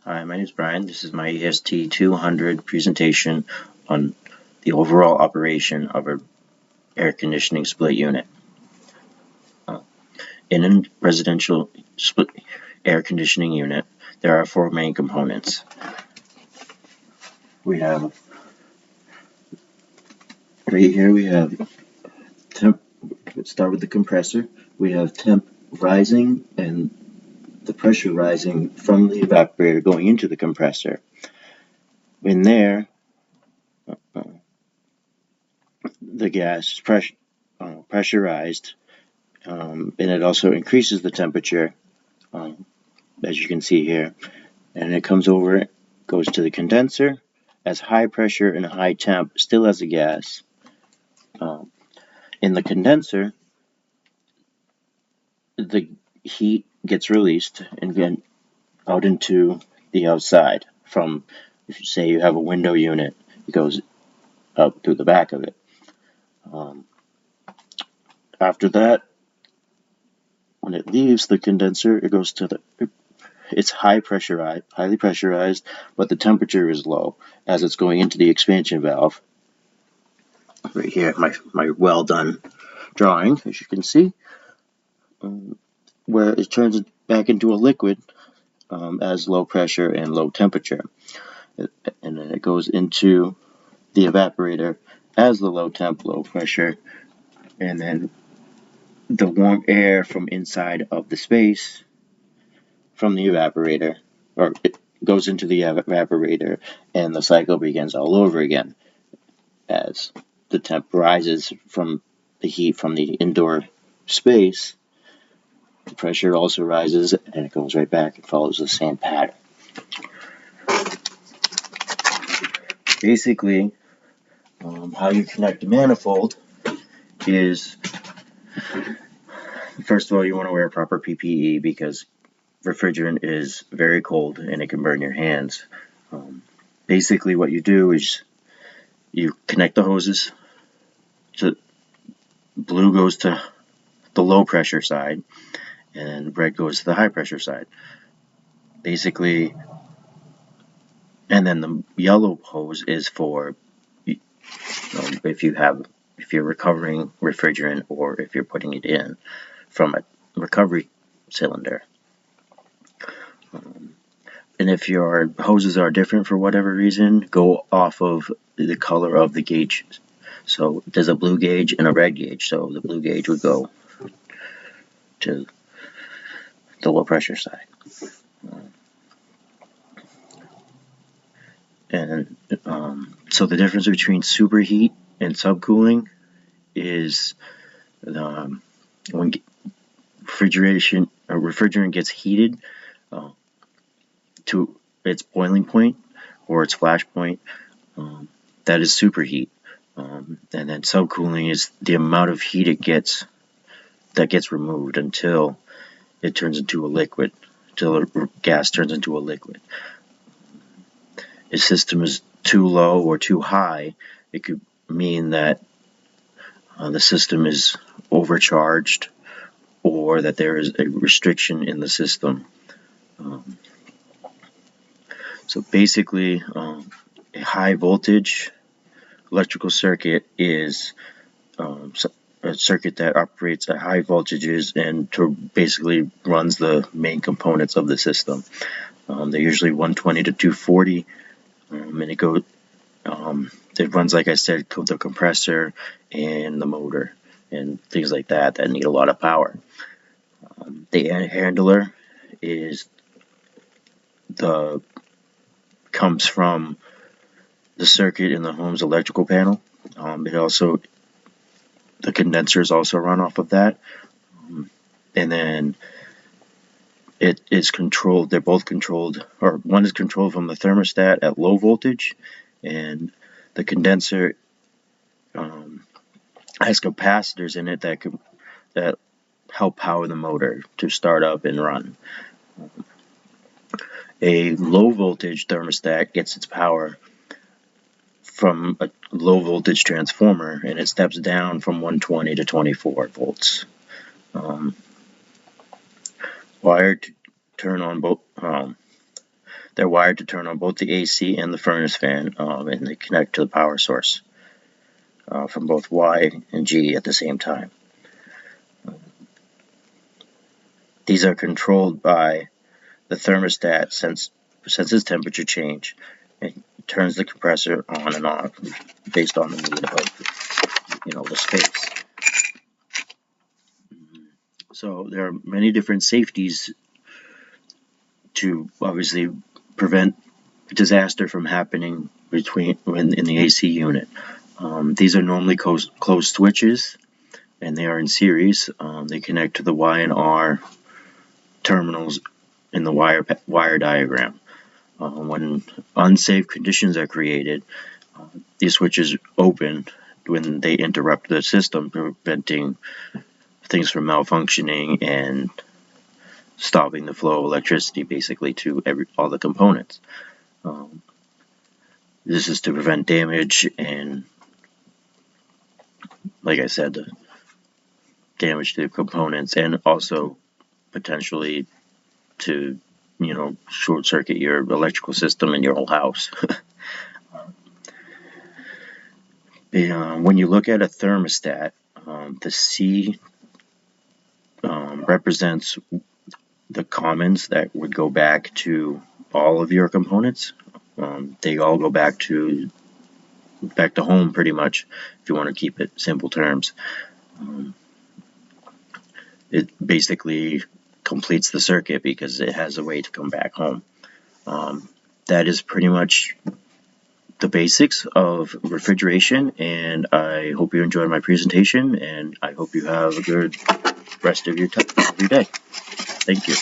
Hi, my name is Brian. This is my EST200 presentation on the overall operation of an air conditioning split unit. In a residential split air conditioning unit, there are four main components. We have right here temp. Let's start with the compressor. We have temp rising and the pressure rising from the evaporator going into the compressor. In there, the gas is pressurized, and it also increases the temperature, as you can see here. And it comes over, goes to the condenser as high pressure and high temp, still as a gas. In the condenser, the heat gets released and then out into the outside. From, if you say you have a window unit, it goes up through the back of it. After that, when it leaves the condenser, it goes to it's highly pressurized, but the temperature is low as it's going into the expansion valve. Right here, my well done drawing, as you can see, where it turns back into a liquid as low pressure and low temperature. And then it goes into the evaporator as the low temp, low pressure, and then the warm air from inside of the space from the evaporator, or it goes into the evaporator, and the cycle begins all over again as the temp rises from the heat from the indoor space. The pressure also rises, and it goes right back and follows the same pattern. Basically, how you connect a manifold is, first of all, you want to wear proper PPE because refrigerant is very cold and it can burn your hands. Basically, what you do is you connect the hoses. Blue goes to the low pressure side, and red goes to the high pressure side. Basically, and then the yellow hose is for if you're recovering refrigerant or if you're putting it in from a recovery cylinder. And if your hoses are different for whatever reason, go off of the color of the gauge. So there's a blue gauge and a red gauge. So the blue gauge would go to the low pressure side. And so the difference between superheat and subcooling is when refrigerant gets heated to its boiling point or its flash point, that is superheat. And then subcooling is the amount of heat that gets removed until it turns into a liquid, until the gas turns into a liquid. If a system is too low or too high, it could mean that the system is overcharged or that there is a restriction in the system. So basically, a high voltage electrical circuit is a circuit that operates at high voltages and basically runs the main components of the system. They're usually 120 to 240, and it runs, like I said, the compressor and the motor and things like that need a lot of power. The air handler comes from the circuit in the home's electrical panel. The condensers also run off of that, and then it is controlled. They're both controlled, or one is controlled from the thermostat at low voltage, and the condenser has capacitors in it that help power the motor to start up and run. A low voltage thermostat gets its power from a low voltage transformer, and it steps down from 120 to 24 volts. Wired to turn on both They're wired to turn on both the AC and the furnace fan, and they connect to the power source from both Y and G at the same time. These are controlled by the thermostat senses temperature change and turns the compressor on and off based on the need of the space. So there are many different safeties to obviously prevent disaster from happening in the AC unit. These are normally closed switches, and they are in series. They connect to the Y and R terminals in the wire diagram. When unsafe conditions are created, these switches open when they interrupt the system, preventing things from malfunctioning and stopping the flow of electricity basically to all the components. This is to prevent damage and, like I said, the damage to the components, and also potentially to short circuit your electrical system in your whole house. When you look at a thermostat, the C represents the commons that would go back to all of your components. They all go back to home pretty much, if you want to keep it simple terms. It basically completes the circuit because it has a way to come back home. That is pretty much the basics of refrigeration, and I hope you enjoyed my presentation, and I hope you have a good rest of your day. Thank you.